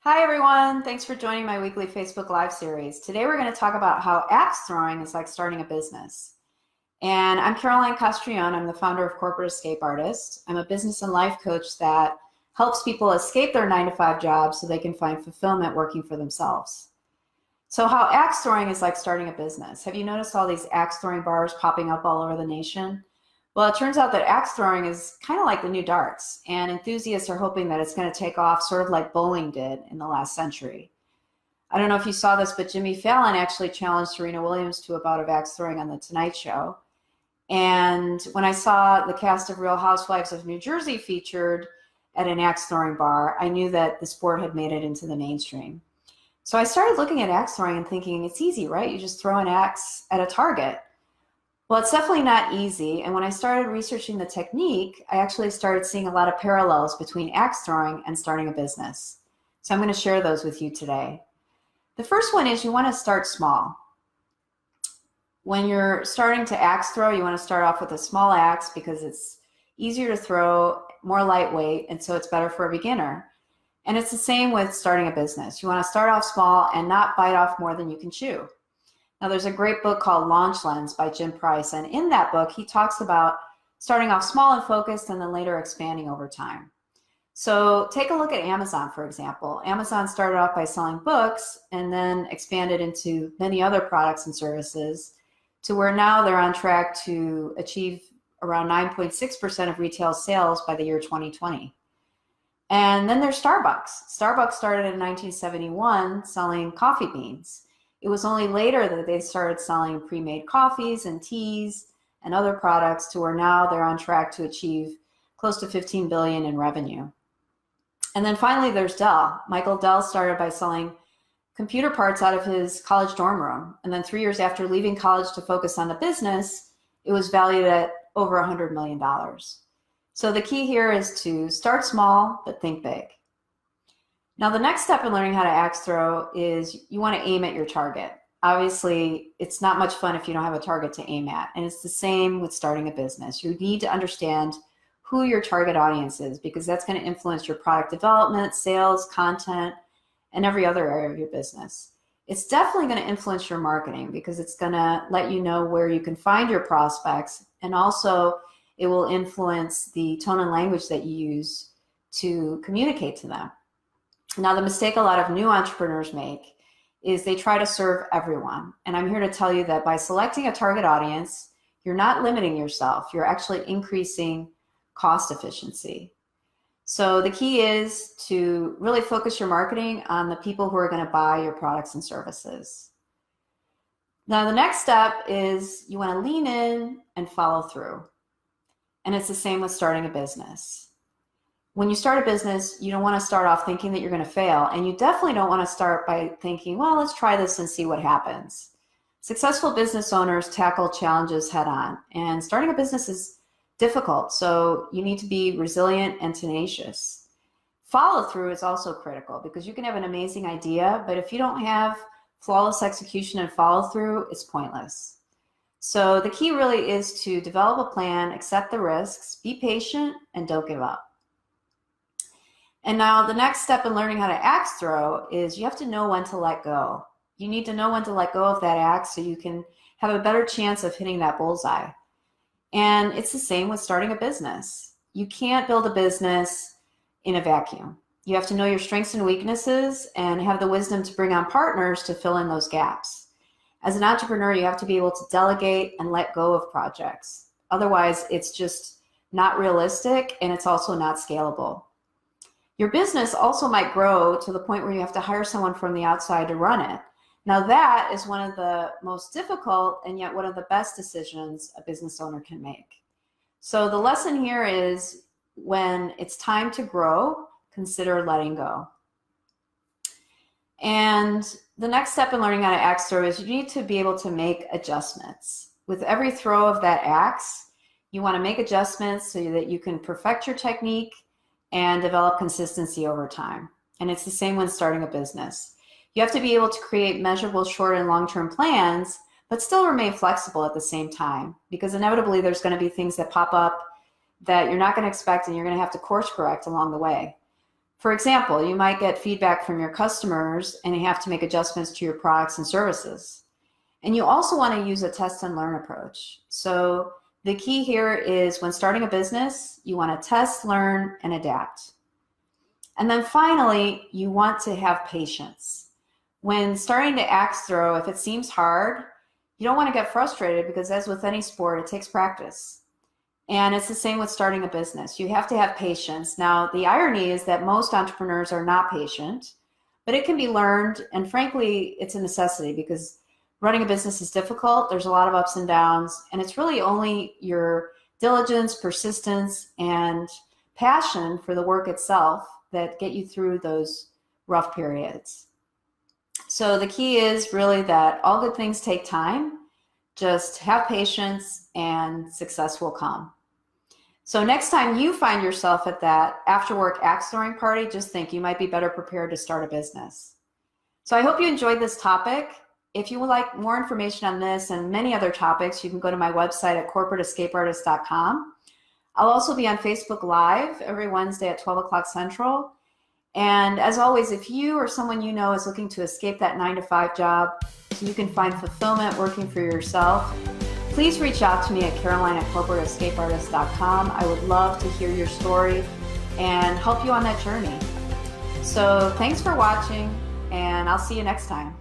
Hi everyone, thanks for joining my weekly Facebook Live series. Today we're going to talk about how axe throwing is like starting a business. And I'm Caroline Castrillon. I'm the founder of Corporate Escape Artist. I'm a business and life coach that helps people escape their 9-to-5 jobs so they can find fulfillment working for themselves. So how axe throwing is like starting a business. Have you noticed all these axe throwing bars popping up all over the nation? Well, it turns out that axe throwing is kind of like the new darts, and enthusiasts are hoping that it's going to take off sort of like bowling did in the last century. I don't know if you saw this, but Jimmy Fallon actually challenged Serena Williams to a bout of axe throwing on The Tonight Show. And when I saw the cast of Real Housewives of New Jersey featured at an axe throwing bar, I knew that the sport had made it into the mainstream. So I started looking at axe throwing and thinking, it's easy, right? You just throw an axe at a target. Well, it's definitely not easy. And when I started researching the technique, I actually started seeing a lot of parallels between axe throwing and starting a business. So I'm going to share those with you today. The first one is you want to start small. When you're starting to axe throw, you want to start off with a small axe because it's easier to throw, more lightweight, and so it's better for a beginner. And it's the same with starting a business. You want to start off small and not bite off more than you can chew. Now, there's a great book called Launch Lens by Jim Price, and in that book, he talks about starting off small and focused and then later expanding over time. So take a look at Amazon, for example. Amazon started off by selling books and then expanded into many other products and services to where now they're on track to achieve around 9.6% of retail sales by the year 2020. And then there's Starbucks. Starbucks started in 1971 selling coffee beans. It was only later that they started selling pre-made coffees and teas and other products to where now they're on track to achieve close to $15 billion in revenue. And then finally, there's Dell. Michael Dell started by selling computer parts out of his college dorm room. And then 3 years after leaving college to focus on the business, it was valued at over $100 million. So the key here is to start small, but think big. Now, the next step in learning how to axe throw is you want to aim at your target. Obviously, it's not much fun if you don't have a target to aim at. And it's the same with starting a business. You need to understand who your target audience is because that's going to influence your product development, sales, content, and every other area of your business. It's definitely going to influence your marketing because it's going to let you know where you can find your prospects, and also it will influence the tone and language that you use to communicate to them. Now, the mistake a lot of new entrepreneurs make is they try to serve everyone. And I'm here to tell you that by selecting a target audience, you're not limiting yourself. You're actually increasing cost efficiency. So the key is to really focus your marketing on the people who are going to buy your products and services. Now, the next step is you want to lean in and follow through. And it's the same with starting a business. When you start a business, you don't want to start off thinking that you're going to fail. And you definitely don't want to start by thinking, well, let's try this and see what happens. Successful business owners tackle challenges head on. And starting a business is difficult, so you need to be resilient and tenacious. Follow through is also critical because you can have an amazing idea, but if you don't have flawless execution and follow through, it's pointless. So the key really is to develop a plan, accept the risks, be patient, and don't give up. And now the next step in learning how to axe throw is you have to know when to let go. You need to know when to let go of that axe so you can have a better chance of hitting that bullseye. And it's the same with starting a business. You can't build a business in a vacuum. You have to know your strengths and weaknesses and have the wisdom to bring on partners to fill in those gaps. As an entrepreneur, you have to be able to delegate and let go of projects. Otherwise, it's just not realistic and it's also not scalable. Your business also might grow to the point where you have to hire someone from the outside to run it. Now that is one of the most difficult and yet one of the best decisions a business owner can make. So the lesson here is when it's time to grow, consider letting go. And the next step in learning how to axe throw is you need to be able to make adjustments. With every throw of that axe, you want to make adjustments so that you can perfect your technique and develop consistency over time. And it's the same when starting a business. You have to be able to create measurable short and long-term plans, but still remain flexible at the same time, because inevitably there's going to be things that pop up that you're not going to expect and you're going to have to course correct along the way. For example, you might get feedback from your customers and you have to make adjustments to your products and services. And you also want to use a test and learn approach. So the key here is when starting a business, you want to test, learn, and adapt. And then finally, you want to have patience. When starting to axe throw, if it seems hard, you don't want to get frustrated because as with any sport, it takes practice. And it's the same with starting a business. You have to have patience. Now, the irony is that most entrepreneurs are not patient, but it can be learned. And frankly, it's a necessity because running a business is difficult. There's a lot of ups and downs, and it's really only your diligence, persistence, and passion for the work itself that get you through those rough periods. So the key is really that all good things take time. Just have patience and success will come. So next time you find yourself at that after work axe throwing party, just think you might be better prepared to start a business. So I hope you enjoyed this topic. If you would like more information on this and many other topics, you can go to my website at corporateescapeartist.com. I'll also be on Facebook Live every Wednesday at 12 o'clock Central. And as always, if you or someone you know is looking to escape that 9-to-5 job so you can find fulfillment working for yourself, please reach out to me at Caroline@corporateescapeartist.com. I would love to hear your story and help you on that journey. So thanks for watching, and I'll see you next time.